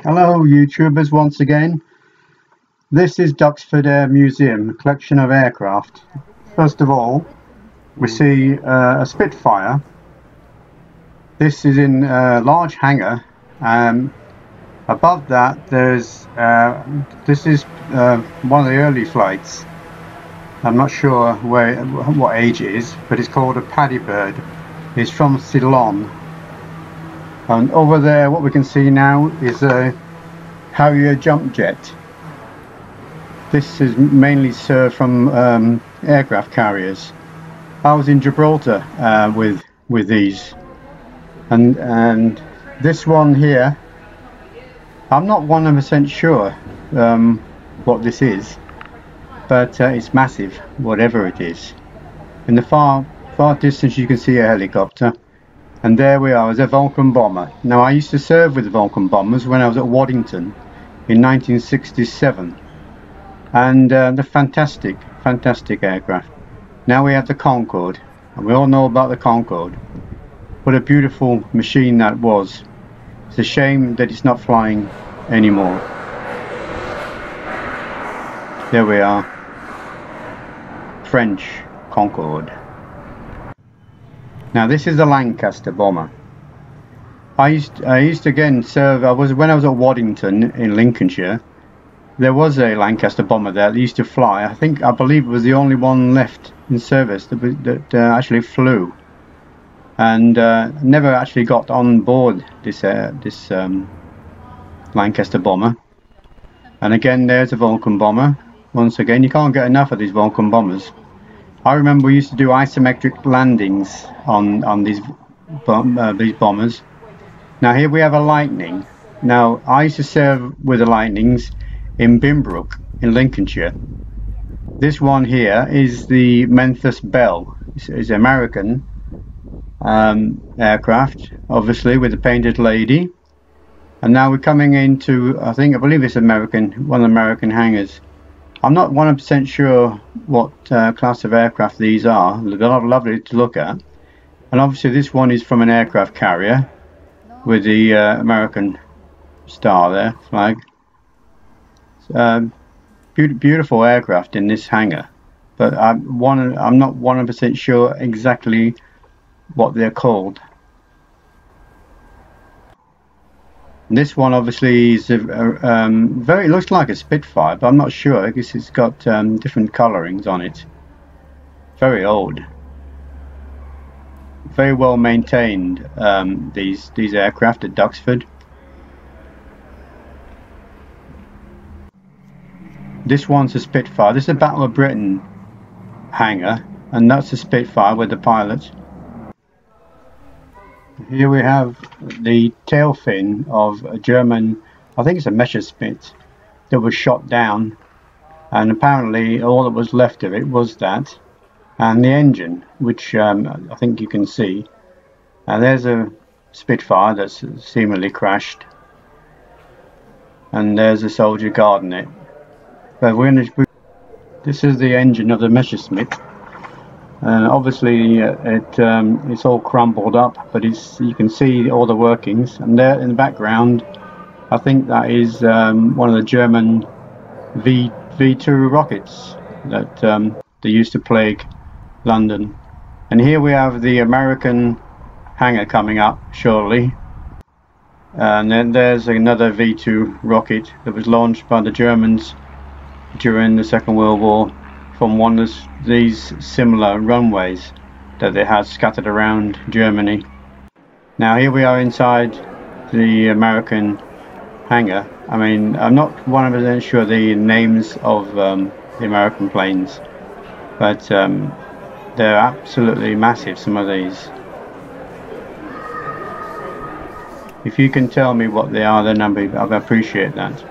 Hello YouTubers once again. This is Duxford Air Museum, a collection of aircraft. First of all, we see a Spitfire. This is in a large hangar. Above that there's, this is one of the early flights. I'm not sure what age it is, but it's called a Paddy Bird. It's from Ceylon. And over there what we can see now is a Harrier jump jet. This is mainly served from aircraft carriers. I was in Gibraltar with these, and this one here, I'm not 100% sure what this is, but it's massive, whatever it is. In the far distance you can see a helicopter, and there we are, as a Vulcan bomber. Now I used to serve with the Vulcan bombers when I was at Waddington in 1967, and they're fantastic aircraft. Now we have the Concorde, and we all know about the Concorde. What a beautiful machine that was. It's a shame that it's not flying anymore. There we are, French Concorde. Now this is the Lancaster bomber. I used to again serve. When I was at Waddington in Lincolnshire. There was a Lancaster bomber there that used to fly. I believe it was the only one left in service that actually flew, and never actually got on board this Lancaster bomber. And again, there's a Vulcan bomber. Once again, you can't get enough of these Vulcan bombers. I remember we used to do isometric landings on these bombers. Now here we have a Lightning. Now I used to serve with the Lightnings in Bimbrook in Lincolnshire. This one here is the Memphis Belle. It's American aircraft, obviously, with the painted lady. And now we're coming into, I believe it's American, one of the American hangars. I'm not 100% sure what class of aircraft these are. They're lovely to look at. And obviously this one is from an aircraft carrier with the American star there, flag. Beautiful aircraft in this hangar, but I'm not 100% sure exactly what they're called. This one obviously is looks like a Spitfire, but I'm not sure. I guess it's got different colorings on it. Very old, very well maintained. These aircraft at Duxford. This one's a Spitfire. This is a Battle of Britain hangar, and that's a Spitfire with the pilot. Here we have the tail fin of a German, I think it's a Messerschmitt, that was shot down, and apparently all that was left of it was that, and the engine, which I think you can see. And there's a Spitfire that's seemingly crashed, and there's a soldier guarding it. But this is the engine of the Messerschmitt, and obviously it's all crumpled up, but you can see all the workings. And there in the background, I think that is one of the German V2 rockets that they used to plague London. And here we have the American hangar coming up shortly, and then there's another V2 rocket that was launched by the Germans during the Second World War from one of these similar runways that they had scattered around Germany. Now here we are inside the American hangar. I mean, I'm not 100% sure the names of the American planes, but they're absolutely massive, some of these. If you can tell me what they are, then I'd appreciate that.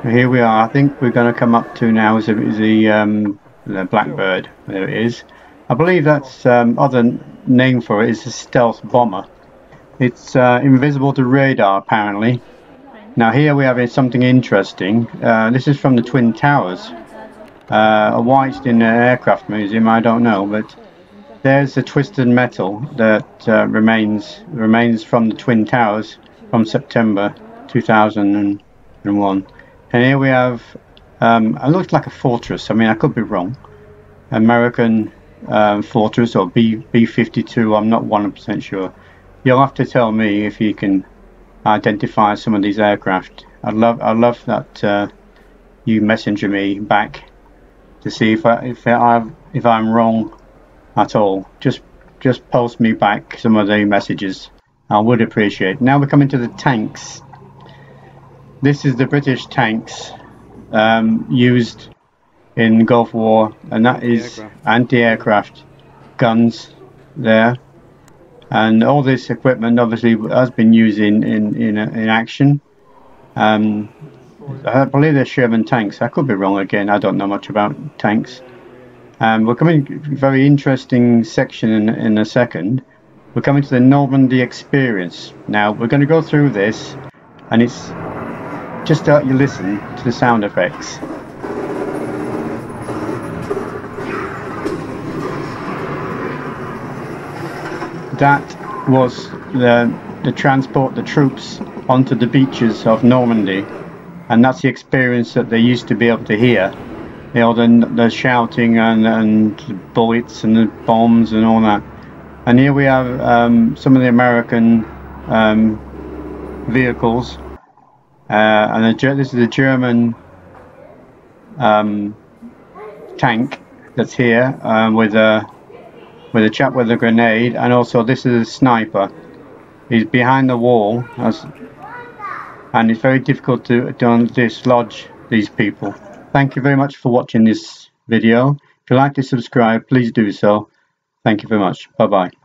Here we are. I think we're going to come up to now is the Blackbird. There it is. I believe that's other name for it is a stealth bomber. It's invisible to radar apparently. Now here we have something interesting. This is from the Twin Towers. Why it's in an aircraft museum, I don't know, but There's the twisted metal that remains from the Twin Towers from September 2001. And here we have, it looks like a fortress. I mean, I could be wrong. American fortress or B-52. I'm not 100% sure. You'll have to tell me if you can identify some of these aircraft. I love that you messenger me back to see if I'm wrong at all. Just post me back some of the messages. I would appreciate. Now we're coming to the tanks. This is the British tanks used in Gulf War, and that is anti-aircraft guns there. And all this equipment obviously has been used in action. I believe they're Sherman tanks. I could be wrong again. I don't know much about tanks. We're coming to a very interesting section in a second. We're coming to the Normandy experience. Now we're going to go through this, and it's just that you listen to the sound effects. That was the transport the troops onto the beaches of Normandy, and that's the experience that they used to be able to hear. You know, the shouting and the bullets and the bombs and all that. And here we have some of the American vehicles, and this is a German tank that's here with a chap with a grenade, and also this is a sniper. He's behind the wall, and it's very difficult to dislodge these people. Thank you very much for watching this video. If you'd like to subscribe, please do so. Thank you very much. Bye bye.